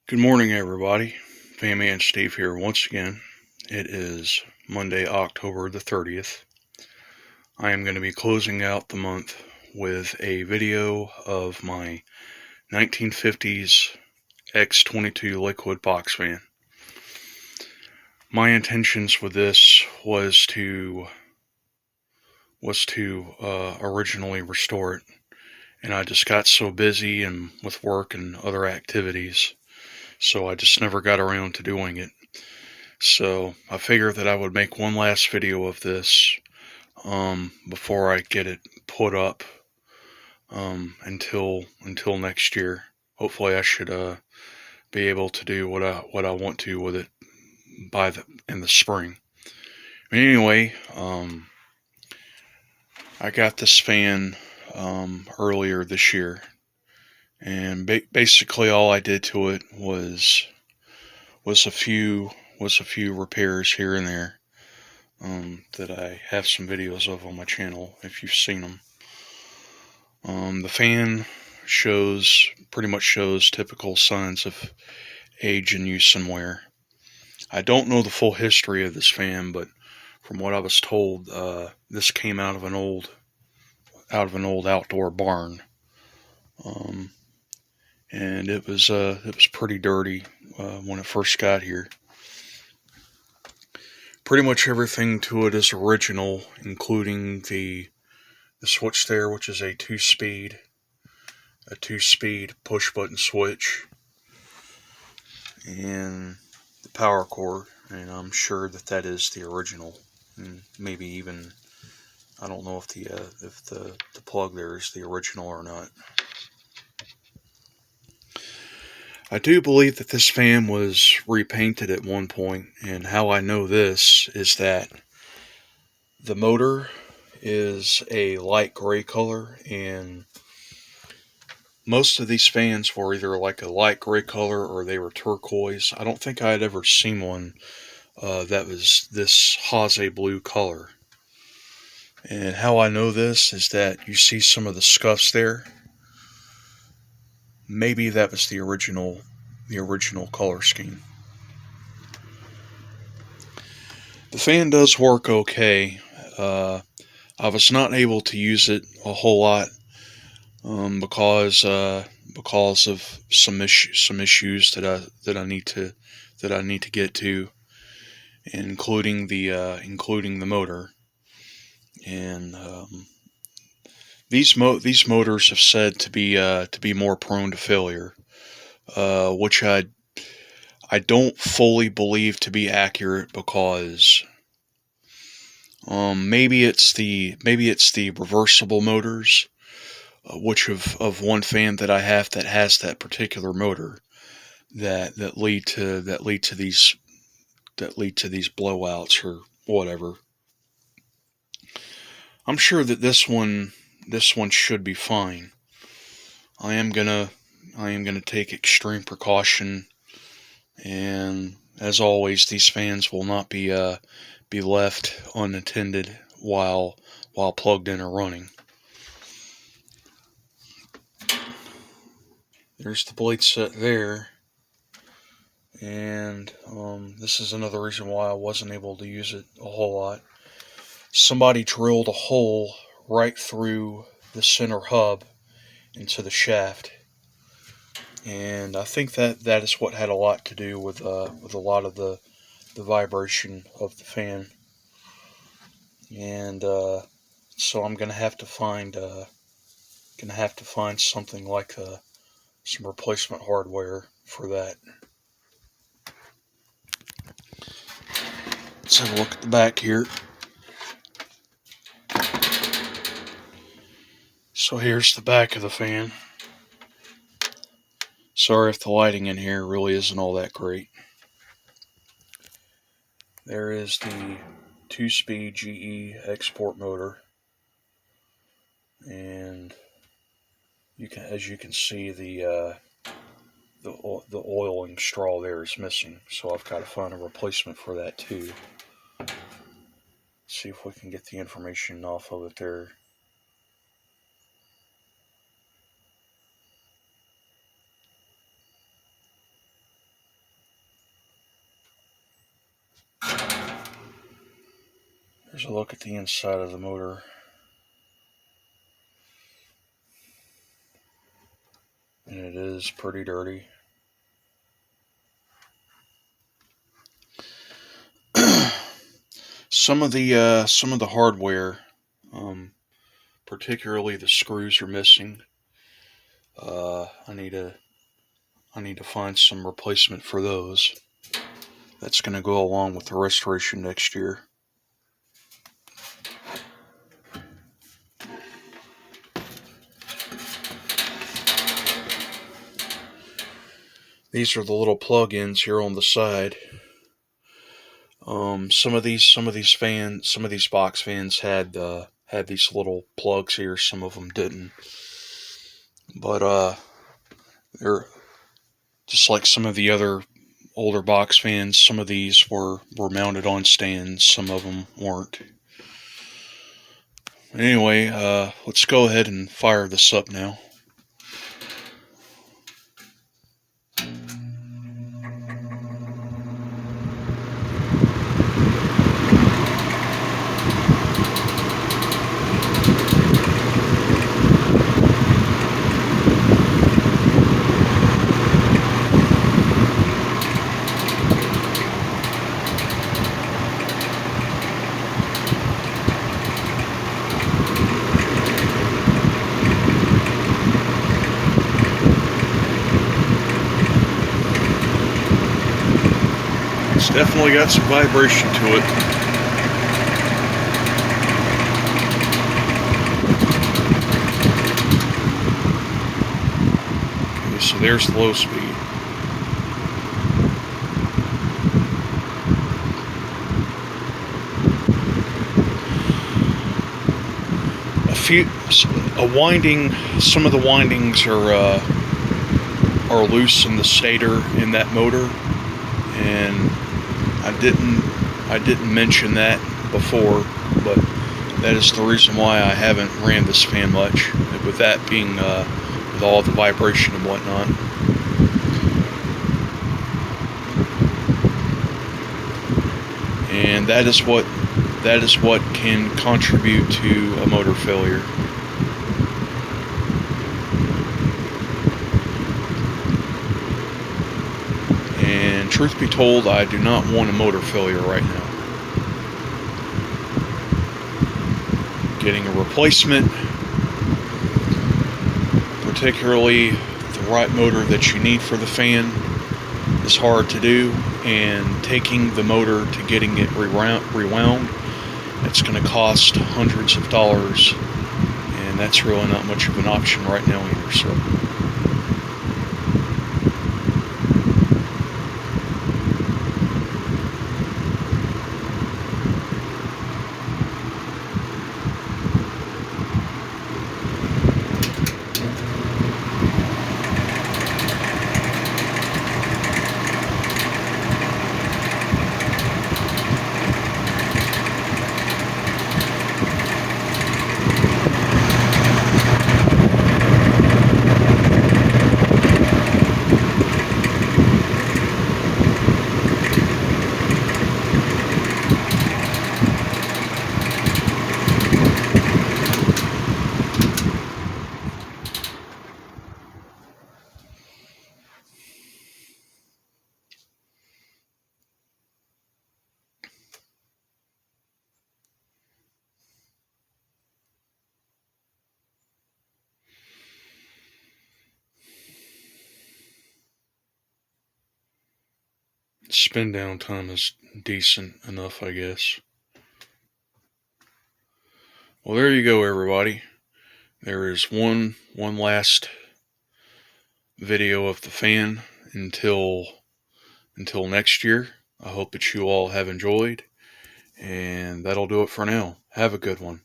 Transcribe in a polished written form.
Good morning, everybody. Fan Steve here once again. It is Monday, October the 30th. I am going to be closing out the month with a video of my 1950s X2 Lakewood box fan. My intentions with this was to originally restore it, and I just got so busy and with work and other activities, so I just never got around to doing it. So I figured that I would make one last video of this before I get it put up until next year. Hopefully, I should be able to do what I want to with it in the spring. Anyway, I got this fan earlier this year, and basically all I did to it was a few repairs here and there that I have some videos of on my channel if you've seen them. The fan pretty much shows typical signs of age and use and wear. I don't know the full history of this fan, but from what I was told, this came out of an old outdoor barn, and it was pretty dirty when it first got here. Pretty much everything to it is original, including the switch there, which is a two-speed push button switch, and the power cord, and I'm sure that is the original, and maybe even, I don't know if the plug there is the original or not. I do believe that this fan was repainted at one point, and how I know this is that the motor is a light gray color, and most of these fans were either like a light gray color or they were turquoise. I don't think I had ever seen one that was this Haze blue color. And how I know this is that you see some of the scuffs there. Maybe that was the original color scheme. The fan does work okay. I was not able to use it a whole lot because of some issues that I need to get to, including the motor. And these motors have said to be more prone to failure, which I don't fully believe to be accurate, because maybe it's the reversible motors, which of one fan that I have that has that particular motor that lead to these blowouts or whatever. I'm sure that this one should be fine. I am gonna take extreme precaution, and as always, these fans will not be left unattended while plugged in or running. There's the blade set there, and this is another reason why I wasn't able to use it a whole lot. Somebody drilled a hole right through the center hub into the shaft, and I think that is what had a lot to do with a lot of the vibration of the fan. And so I'm gonna have to find something like some replacement hardware for that. Let's have a look at the back here. So here's the back of the fan. Sorry if the lighting in here really isn't all that great. There is the 2-speed GE export motor, and as you can see, the oiling straw there is missing, so I've got to find a replacement for that too. See if we can get the information off of it there. Here's a look at the inside of the motor. And it is pretty dirty. Some of the hardware, particularly the screws, are missing. I need to find some replacement for those. That's going to go along with the restoration next year. These are the little plug-ins here on the side. Some of these box fans had these little plugs here. Some of them didn't. But they're just like some of the other older box fans. Some of these were mounted on stands. Some of them weren't. Anyway, let's go ahead and fire this up now. It's definitely got some vibration to it. Okay, so there's the low speed. Some of the windings are loose in the stator in that motor, and I didn't mention that before, but that is the reason why I haven't ran this fan much, with that being with all the vibration and whatnot. And that is what can contribute to a motor failure. And truth be told, I do not want a motor failure right now. Getting a replacement, particularly the right motor that you need for the fan, is hard to do, and taking the motor to getting it rewound, it's going to cost hundreds of dollars, and that's really not much of an option right now either. So spin down time is decent enough, I guess. Well, there you go, everybody. There is one last video of the fan until next year. I hope that you all have enjoyed, and that'll do it for now. Have a good one.